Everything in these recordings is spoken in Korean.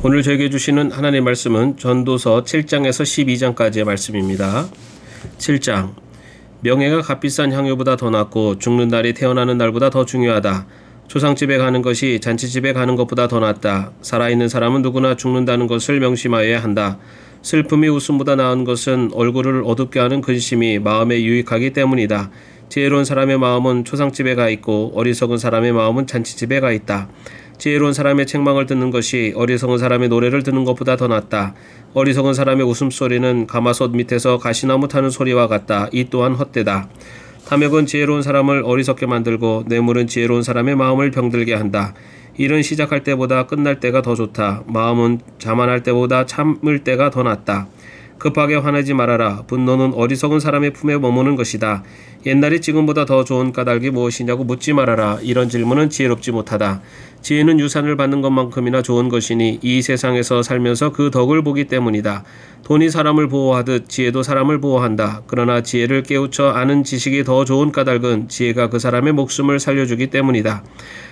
오늘 저에게 주시는 하나님의 말씀은 전도서 7장에서 12장까지의 말씀입니다. 7장. 명예가 값비싼 향유보다 더 낫고 죽는 날이 태어나는 날보다 더 중요하다. 조상집에 가는 것이 잔치집에 가는 것보다 더 낫다. 살아있는 사람은 누구나 죽는다는 것을 명심하여야 한다. 슬픔이 웃음보다 나은 것은 얼굴을 어둡게 하는 근심이 마음에 유익하기 때문이다. 지혜로운 사람의 마음은 초상집에 가 있고 어리석은 사람의 마음은 잔치집에 가 있다. 지혜로운 사람의 책망을 듣는 것이 어리석은 사람의 노래를 듣는 것보다 더 낫다. 어리석은 사람의 웃음소리는 가마솥 밑에서 가시나무 타는 소리와 같다. 이 또한 헛되다. 탐욕은 지혜로운 사람을 어리석게 만들고 뇌물은 지혜로운 사람의 마음을 병들게 한다. 일은 시작할 때보다 끝날 때가 더 좋다. 마음은 자만할 때보다 참을 때가 더 낫다. 급하게 화내지 말아라. 분노는 어리석은 사람의 품에 머무는 것이다. 옛날이 지금보다 더 좋은 까닭이 무엇이냐고 묻지 말아라. 이런 질문은 지혜롭지 못하다. 지혜는 유산을 받는 것만큼이나 좋은 것이니 이 세상에서 살면서 그 덕을 보기 때문이다. 돈이 사람을 보호하듯 지혜도 사람을 보호한다. 그러나 지혜를 깨우쳐 아는 지식이 더 좋은 까닭은 지혜가 그 사람의 목숨을 살려주기 때문이다.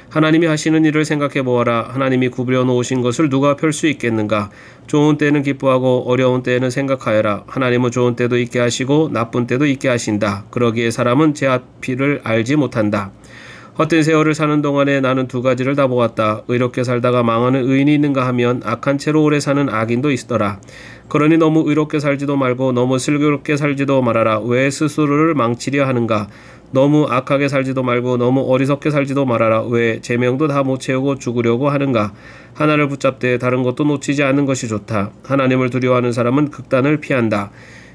하나님이 하시는 일을 생각해 보아라. 하나님이 구부려 놓으신 것을 누가 펼 수 있겠는가? 좋은 때는 기뻐하고 어려운 때에는 생각하여라. 하나님은 좋은 때도 있게 하시고 나쁜 때도 있게 하신다. 그러기에 사람은 제 앞일을 알지 못한다. 헛된 세월을 사는 동안에 나는 두 가지를 다 보았다. 의롭게 살다가 망하는 의인이 있는가 하면 악한 채로 오래 사는 악인도 있더라. 그러니 너무 의롭게 살지도 말고 너무 슬기롭게 살지도 말아라. 왜 스스로를 망치려 하는가? 너무 악하게 살지도 말고 너무 어리석게 살지도 말아라. 왜 제명도 다 못 채우고 죽으려고 하는가? 하나를 붙잡되 다른 것도 놓치지 않는 것이 좋다. 하나님을 두려워하는 사람은 극단을 피한다.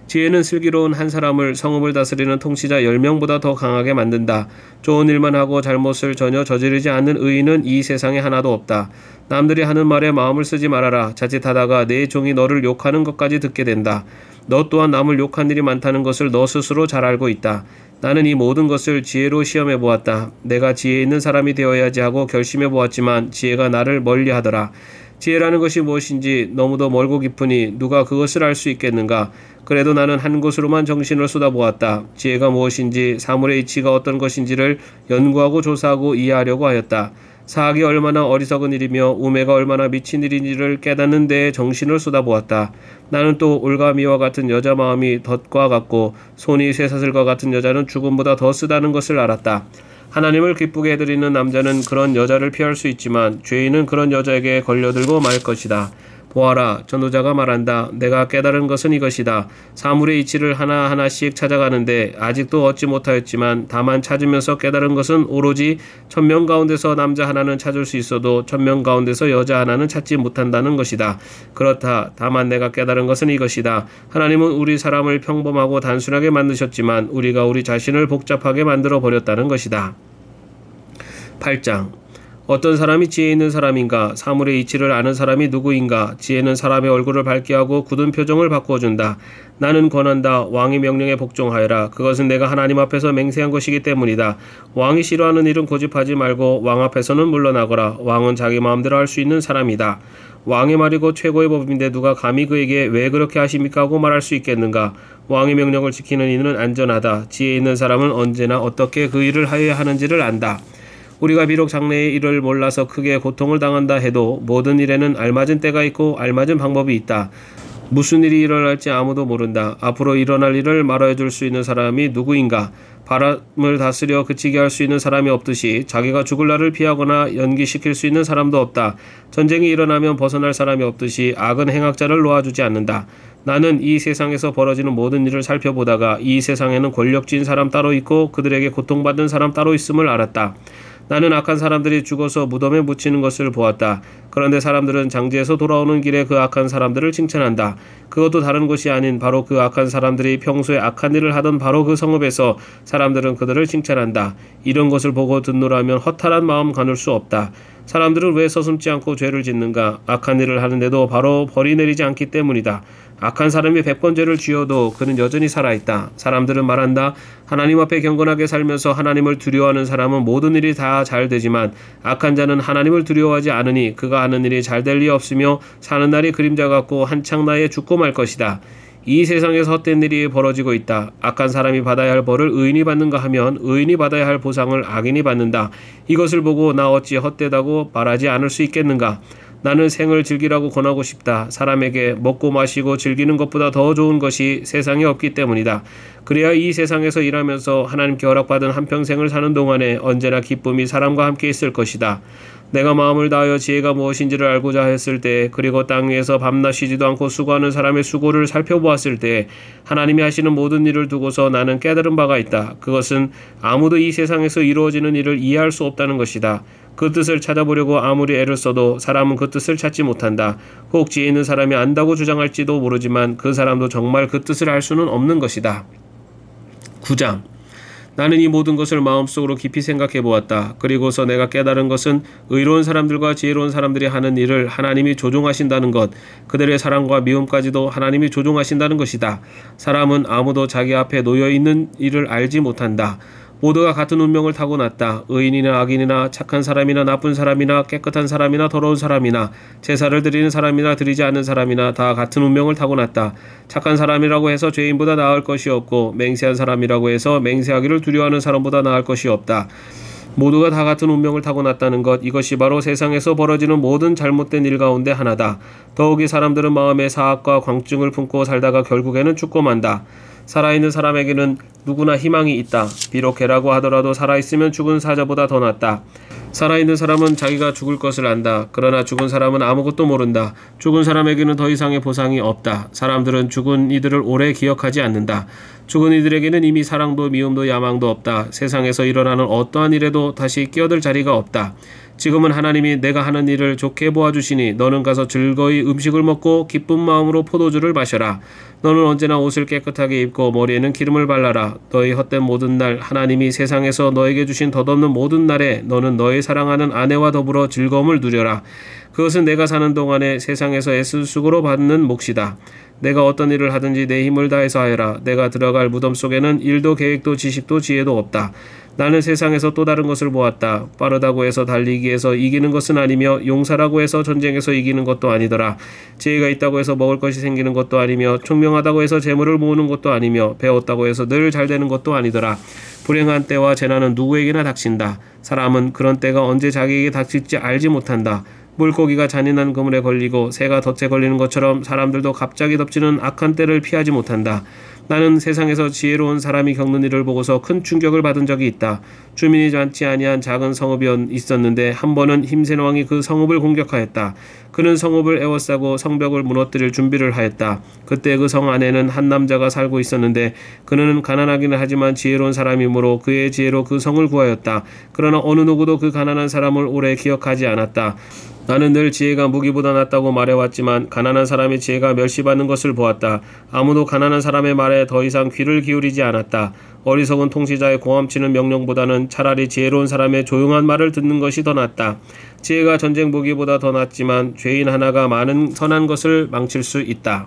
지혜는 슬기로운 한 사람을 성읍을 다스리는 통치자 10명보다 더 강하게 만든다. 좋은 일만 하고 잘못을 전혀 저지르지 않는 의인은 이 세상에 하나도 없다. 남들이 하는 말에 마음을 쓰지 말아라. 자칫하다가 내 종이 너를 욕하는 것까지 듣게 된다. 너 또한 남을 욕한 일이 많다는 것을 너 스스로 잘 알고 있다. 나는 이 모든 것을 지혜로 시험해 보았다. 내가 지혜 있는 사람이 되어야지 하고 결심해 보았지만 지혜가 나를 멀리하더라. 지혜라는 것이 무엇인지 너무도 멀고 깊으니 누가 그것을 알 수 있겠는가? 그래도 나는 한 곳으로만 정신을 쏟아보았다. 지혜가 무엇인지 사물의 이치가 어떤 것인지를 연구하고 조사하고 이해하려고 하였다. 사악이 얼마나 어리석은 일이며 우매가 얼마나 미친 일인지를 깨닫는 데에 정신을 쏟아보았다. 나는 또 올가미와 같은 여자 마음이 덫과 같고 손이 쇠사슬과 같은 여자는 죽음보다 더 쓰다는 것을 알았다. 하나님을 기쁘게 해드리는 남자는 그런 여자를 피할 수 있지만 죄인은 그런 여자에게 걸려들고 말 것이다. 보아라, 전도자가 말한다. 내가 깨달은 것은 이것이다. 사물의 이치를 하나하나씩 찾아가는데 아직도 얻지 못하였지만 다만 찾으면서 깨달은 것은 오로지 1000명 가운데서 남자 하나는 찾을 수 있어도 1000명 가운데서 여자 하나는 찾지 못한다는 것이다. 그렇다. 다만 내가 깨달은 것은 이것이다. 하나님은 우리 사람을 평범하고 단순하게 만드셨지만 우리가 우리 자신을 복잡하게 만들어 버렸다는 것이다. 8장. 어떤 사람이 지혜 있는 사람인가? 사물의 이치를 아는 사람이 누구인가? 지혜는 사람의 얼굴을 밝게 하고 굳은 표정을 바꾸어준다. 나는 권한다. 왕의 명령에 복종하여라. 그것은 내가 하나님 앞에서 맹세한 것이기 때문이다. 왕이 싫어하는 일은 고집하지 말고 왕 앞에서는 물러나거라. 왕은 자기 마음대로 할 수 있는 사람이다. 왕의 말이고 최고의 법인데 누가 감히 그에게 왜 그렇게 하십니까 하고 말할 수 있겠는가? 왕의 명령을 지키는 이는 안전하다. 지혜 있는 사람은 언제나 어떻게 그 일을 하여야 하는지를 안다. 우리가 비록 장래의 일을 몰라서 크게 고통을 당한다 해도 모든 일에는 알맞은 때가 있고 알맞은 방법이 있다. 무슨 일이 일어날지 아무도 모른다. 앞으로 일어날 일을 말해줄 수 있는 사람이 누구인가? 바람을 다스려 그치게 할 수 있는 사람이 없듯이 자기가 죽을 날을 피하거나 연기시킬 수 있는 사람도 없다. 전쟁이 일어나면 벗어날 사람이 없듯이 악은 행악자를 놓아주지 않는다. 나는 이 세상에서 벌어지는 모든 일을 살펴보다가 이 세상에는 권력진 사람 따로 있고 그들에게 고통받는 사람 따로 있음을 알았다. 나는 악한 사람들이 죽어서 무덤에 묻히는 것을 보았다. 그런데 사람들은 장지에서 돌아오는 길에 그 악한 사람들을 칭찬한다. 그것도 다른 것이 아닌 바로 그 악한 사람들이 평소에 악한 일을 하던 바로 그 성읍에서 사람들은 그들을 칭찬한다. 이런 것을 보고 듣노라면 허탈한 마음 가눌 수 없다. 사람들은 왜 서슴지 않고 죄를 짓는가? 악한 일을 하는데도 바로 벌이 내리지 않기 때문이다. 악한 사람이 100번 죄를 지어도 그는 여전히 살아있다. 사람들은 말한다. 하나님 앞에 경건하게 살면서 하나님을 두려워하는 사람은 모든 일이 다 잘 되지만 악한 자는 하나님을 두려워하지 않으니 그가 하는 일이 잘 될 리 없으며 사는 날이 그림자 같고 한창 나에 죽고 말 것이다. 이 세상에서 헛된 일이 벌어지고 있다. 악한 사람이 받아야 할 벌을 의인이 받는가 하면 의인이 받아야 할 보상을 악인이 받는다. 이것을 보고 나 어찌 헛되다고 말하지 않을 수 있겠는가? 나는 생을 즐기라고 권하고 싶다. 사람에게 먹고 마시고 즐기는 것보다 더 좋은 것이 세상에 없기 때문이다. 그래야 이 세상에서 일하면서 하나님께 허락받은 한평생을 사는 동안에 언제나 기쁨이 사람과 함께 있을 것이다. 내가 마음을 다하여 지혜가 무엇인지를 알고자 했을 때, 그리고 땅 위에서 밤낮 쉬지도 않고 수고하는 사람의 수고를 살펴보았을 때 하나님이 하시는 모든 일을 두고서 나는 깨달은 바가 있다. 그것은 아무도 이 세상에서 이루어지는 일을 이해할 수 없다는 것이다. 그 뜻을 찾아보려고 아무리 애를 써도 사람은 그 뜻을 찾지 못한다. 혹 지혜 있는 사람이 안다고 주장할지도 모르지만 그 사람도 정말 그 뜻을 알 수는 없는 것이다. 9장. 나는 이 모든 것을 마음속으로 깊이 생각해 보았다. 그리고서 내가 깨달은 것은 의로운 사람들과 지혜로운 사람들이 하는 일을 하나님이 조종하신다는 것, 그들의 사랑과 미움까지도 하나님이 조종하신다는 것이다. 사람은 아무도 자기 앞에 놓여 있는 일을 알지 못한다. 모두가 같은 운명을 타고났다. 의인이나 악인이나 착한 사람이나 나쁜 사람이나 깨끗한 사람이나 더러운 사람이나 제사를 드리는 사람이나 드리지 않는 사람이나 다 같은 운명을 타고났다. 착한 사람이라고 해서 죄인보다 나을 것이 없고 맹세한 사람이라고 해서 맹세하기를 두려워하는 사람보다 나을 것이 없다. 모두가 다 같은 운명을 타고났다는 것, 이것이 바로 세상에서 벌어지는 모든 잘못된 일 가운데 하나다. 더욱이 사람들은 마음에 사악과 광증을 품고 살다가 결국에는 죽고 만다. 살아있는 사람에게는 누구나 희망이 있다. 비록 개라고 하더라도 살아있으면 죽은 사자보다 더 낫다. 살아있는 사람은 자기가 죽을 것을 안다. 그러나 죽은 사람은 아무것도 모른다. 죽은 사람에게는 더 이상의 보상이 없다. 사람들은 죽은 이들을 오래 기억하지 않는다. 죽은 이들에게는 이미 사랑도 미움도 야망도 없다. 세상에서 일어나는 어떠한 일에도 다시 끼어들 자리가 없다. 지금은 하나님이 내가 하는 일을 좋게 보아주시니 너는 가서 즐거이 음식을 먹고 기쁜 마음으로 포도주를 마셔라. 너는 언제나 옷을 깨끗하게 입고 머리에는 기름을 발라라. 너의 헛된 모든 날, 하나님이 세상에서 너에게 주신 덧없는 모든 날에 너는 너의 사랑하는 아내와 더불어 즐거움을 누려라. 그것은 내가 사는 동안에 세상에서 애쓸 수고로 받는 몫이다. 내가 어떤 일을 하든지 내 힘을 다해서 하여라. 내가 들어갈 무덤 속에는 일도 계획도 지식도 지혜도 없다. 나는 세상에서 또 다른 것을 보았다. 빠르다고 해서 달리기에서 이기는 것은 아니며 용사라고 해서 전쟁에서 이기는 것도 아니더라. 지혜가 있다고 해서 먹을 것이 생기는 것도 아니며 총명하다고 해서 재물을 모으는 것도 아니며 배웠다고 해서 늘 잘 되는 것도 아니더라. 불행한 때와 재난은 누구에게나 닥친다. 사람은 그런 때가 언제 자기에게 닥칠지 알지 못한다. 물고기가 잔인한 그물에 걸리고 새가 덫에 걸리는 것처럼 사람들도 갑자기 덮치는 악한 때를 피하지 못한다. 나는 세상에서 지혜로운 사람이 겪는 일을 보고서 큰 충격을 받은 적이 있다. 주민이 많지 아니한 작은 성읍이 있었는데 한 번은 힘센 왕이 그 성읍을 공격하였다. 그는 성읍을 에워싸고 성벽을 무너뜨릴 준비를 하였다. 그때 그 성 안에는 한 남자가 살고 있었는데 그는 가난하기는 하지만 지혜로운 사람이므로 그의 지혜로 그 성을 구하였다. 그러나 어느 누구도 그 가난한 사람을 오래 기억하지 않았다. 나는 늘 지혜가 무기보다 낫다고 말해왔지만 가난한 사람의 지혜가 멸시받는 것을 보았다. 아무도 가난한 사람의 말에 더 이상 귀를 기울이지 않았다. 어리석은 통치자의 고함치는 명령보다는 차라리 지혜로운 사람의 조용한 말을 듣는 것이 더 낫다. 지혜가 전쟁 무기보다 더 낫지만 죄인 하나가 많은 선한 것을 망칠 수 있다.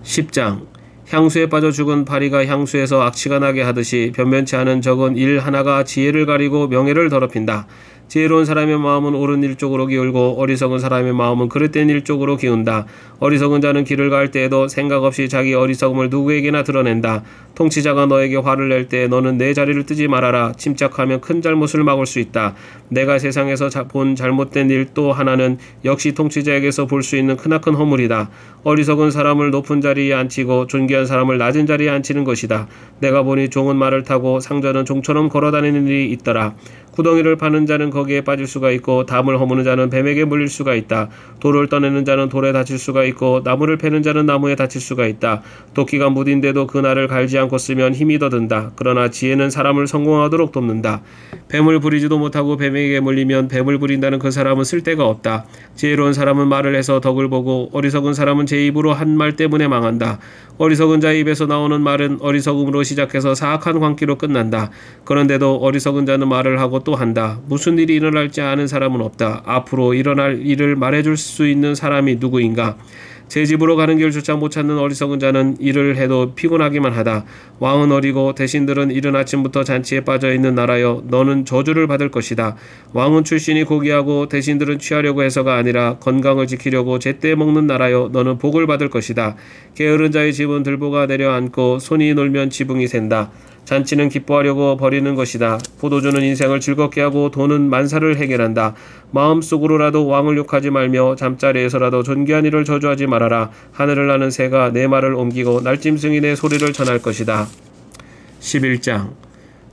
10장. 향수에 빠져 죽은 파리가 향수에서 악취가 나게 하듯이 변변치 않은 적은 일 하나가 지혜를 가리고 명예를 더럽힌다. 지혜로운 사람의 마음은 옳은 일 쪽으로 기울고 어리석은 사람의 마음은 그릇된 일 쪽으로 기운다. 어리석은 자는 길을 갈 때에도 생각 없이 자기 어리석음을 누구에게나 드러낸다. 통치자가 너에게 화를 낼 때 너는 내 자리를 뜨지 말아라. 침착하면 큰 잘못을 막을 수 있다. 내가 세상에서 본 잘못된 일 또 하나는 역시 통치자에게서 볼 수 있는 크나큰 허물이다. 어리석은 사람을 높은 자리에 앉히고 존귀한 사람을 낮은 자리에 앉히는 것이다. 내가 보니 종은 말을 타고 상전은 종처럼 걸어다니는 일이 있더라. 구덩이를 파는 자는 거기에 빠질 수가 있고 담을 허무는 자는 뱀에게 물릴 수가 있다. 돌을 떠내는 자는 돌에 다칠 수가 있고 나무를 패는 자는 나무에 다칠 수가 있다. 도끼가 무딘데도 그 날을 갈지 않고 쓰면 힘이 더 든다. 그러나 지혜는 사람을 성공하도록 돕는다. 뱀을 부리지도 못하고 뱀에게 물리면 뱀을 부린다는 그 사람은 쓸데가 없다. 지혜로운 사람은 말을 해서 덕을 보고 어리석은 사람은 제 입으로 한 말 때문에 망한다. 어리석은 자의 입에서 나오는 말은 어리석음으로 시작해서 사악한 광기로 끝난다. 그런데도 어리석은 자는 말을 하고 또 한다. 무슨 일이 일어날지 아는 사람은 없다. 앞으로 일어날 일을 말해줄 수 있는 사람이 누구인가? 제 집으로 가는 길조차 못 찾는 어리석은 자는 일을 해도 피곤하기만 하다. 왕은 어리고 대신들은 이른 아침부터 잔치에 빠져있는 나라여 너는 저주를 받을 것이다. 왕은 출신이 고귀하고 대신들은 취하려고 해서가 아니라 건강을 지키려고 제때 먹는 나라여 너는 복을 받을 것이다. 게으른 자의 집은 들보가 내려앉고 손이 놀면 지붕이 샌다. 잔치는 기뻐하려고 버리는 것이다. 포도주는 인생을 즐겁게 하고 돈은 만사를 해결한다. 마음속으로라도 왕을 욕하지 말며 잠자리에서라도 존귀한 이를 저주하지 말아라. 하늘을 나는 새가 내 말을 옮기고 날짐승이 내 소리를 전할 것이다. 11장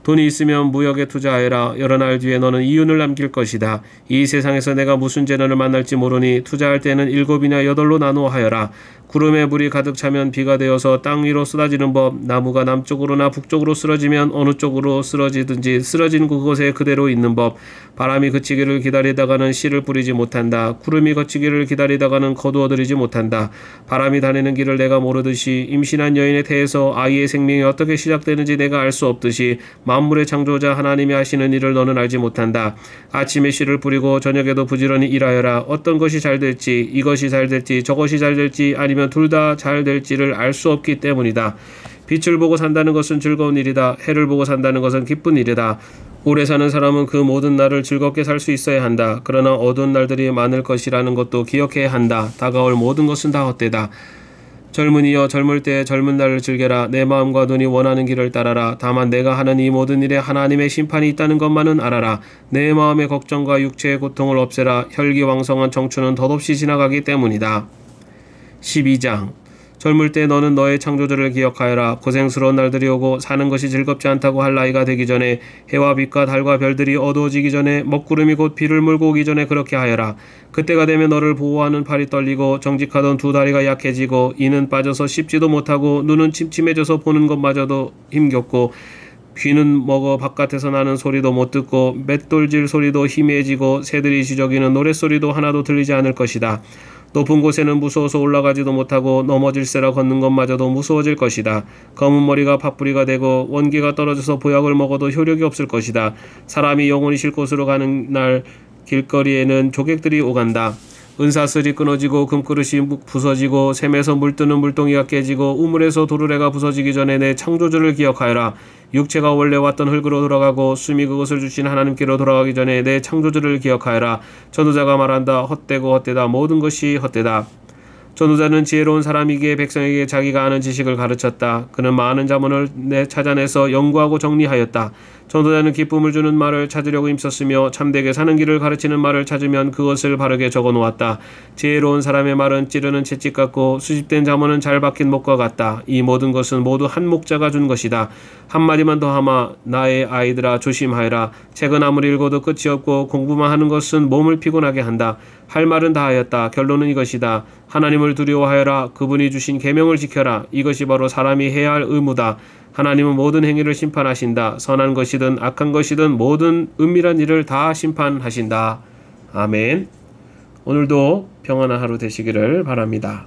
돈이 있으면 무역에 투자하여라. 여러 날 뒤에 너는 이윤을 남길 것이다. 이 세상에서 내가 무슨 재난을 만날지 모르니 투자할 때는 7이나 8로 나누어 하여라. 구름에 물이 가득 차면 비가 되어서 땅 위로 쏟아지는 법. 나무가 남쪽으로나 북쪽으로 쓰러지면 어느 쪽으로 쓰러지든지 쓰러진 그곳에 그대로 있는 법. 바람이 그치기를 기다리다가는 씨를 뿌리지 못한다. 구름이 거치기를 기다리다가는 거두어들이지 못한다. 바람이 다니는 길을 내가 모르듯이 임신한 여인의 태에서 아이의 생명이 어떻게 시작되는지 내가 알 수 없듯이 만물의 창조자 하나님이 하시는 일을 너는 알지 못한다. 아침에 씨를 뿌리고 저녁에도 부지런히 일하여라. 어떤 것이 잘 될지, 이것이 잘 될지, 저것이 잘 될지, 아니면 둘 다 잘 될지를 알 수 없기 때문이다. 빛을 보고 산다는 것은 즐거운 일이다. 해를 보고 산다는 것은 기쁜 일이다. 오래 사는 사람은 그 모든 날을 즐겁게 살 수 있어야 한다. 그러나 어두운 날들이 많을 것이라는 것도 기억해야 한다. 다가올 모든 것은 다 헛되다. 젊은이여, 젊을 때 젊은 날을 즐겨라. 내 마음과 눈이 원하는 길을 따라라. 다만 내가 하는 이 모든 일에 하나님의 심판이 있다는 것만은 알아라. 내 마음의 걱정과 육체의 고통을 없애라. 혈기왕성한 청춘은 덧없이 지나가기 때문이다. 12장 젊을 때 너는 너의 창조주를 기억하여라. 고생스러운 날들이 오고 사는 것이 즐겁지 않다고 할 나이가 되기 전에, 해와 빛과 달과 별들이 어두워지기 전에, 먹구름이 곧 비를 몰고 오기 전에 그렇게 하여라. 그때가 되면 너를 보호하는 팔이 떨리고 정직하던 두 다리가 약해지고 이는 빠져서 씹지도 못하고 눈은 침침해져서 보는 것마저도 힘겹고 귀는 먹어 바깥에서 나는 소리도 못 듣고 맷돌질 소리도 희미해지고 새들이 지저귀는 노랫소리도 하나도 들리지 않을 것이다. 높은 곳에는 무서워서 올라가지도 못하고 넘어질세라 걷는 것마저도 무서워질 것이다. 검은 머리가 팥뿌리가 되고 원기가 떨어져서 보약을 먹어도 효력이 없을 것이다. 사람이 영원히 쉴 곳으로 가는 날 길거리에는 조객들이 오간다. 은사슬이 끊어지고 금그릇이 부서지고 샘에서 물뜨는 물동이가 깨지고 우물에서 도르래가 부서지기 전에 내 창조주를 기억하여라. 육체가 원래 왔던 흙으로 돌아가고 숨이 그것을 주신 하나님께로 돌아가기 전에 내 창조주를 기억하여라. 전도자가 말한다. 헛되고 헛되다. 모든 것이 헛되다. 전도자는 지혜로운 사람이기에 백성에게 자기가 아는 지식을 가르쳤다. 그는 많은 자문을 찾아내서 연구하고 정리하였다. 전도자는 기쁨을 주는 말을 찾으려고 힘썼으며 참되게 사는 길을 가르치는 말을 찾으면 그것을 바르게 적어놓았다. 지혜로운 사람의 말은 찌르는 채찍 같고 수집된 자문은 잘 박힌 목과 같다. 이 모든 것은 모두 한 목자가 준 것이다. 한마디만 더 하마. 나의 아이들아, 조심하여라. 책은 아무리 읽어도 끝이 없고 공부만 하는 것은 몸을 피곤하게 한다. 할 말은 다 하였다. 결론은 이것이다. 하나님을 두려워하여라. 그분이 주신 계명을 지켜라. 이것이 바로 사람이 해야 할 의무다. 하나님은 모든 행위를 심판하신다. 선한 것이든 악한 것이든 모든 은밀한 일을 다 심판하신다. 아멘. 오늘도 평안한 하루 되시기를 바랍니다.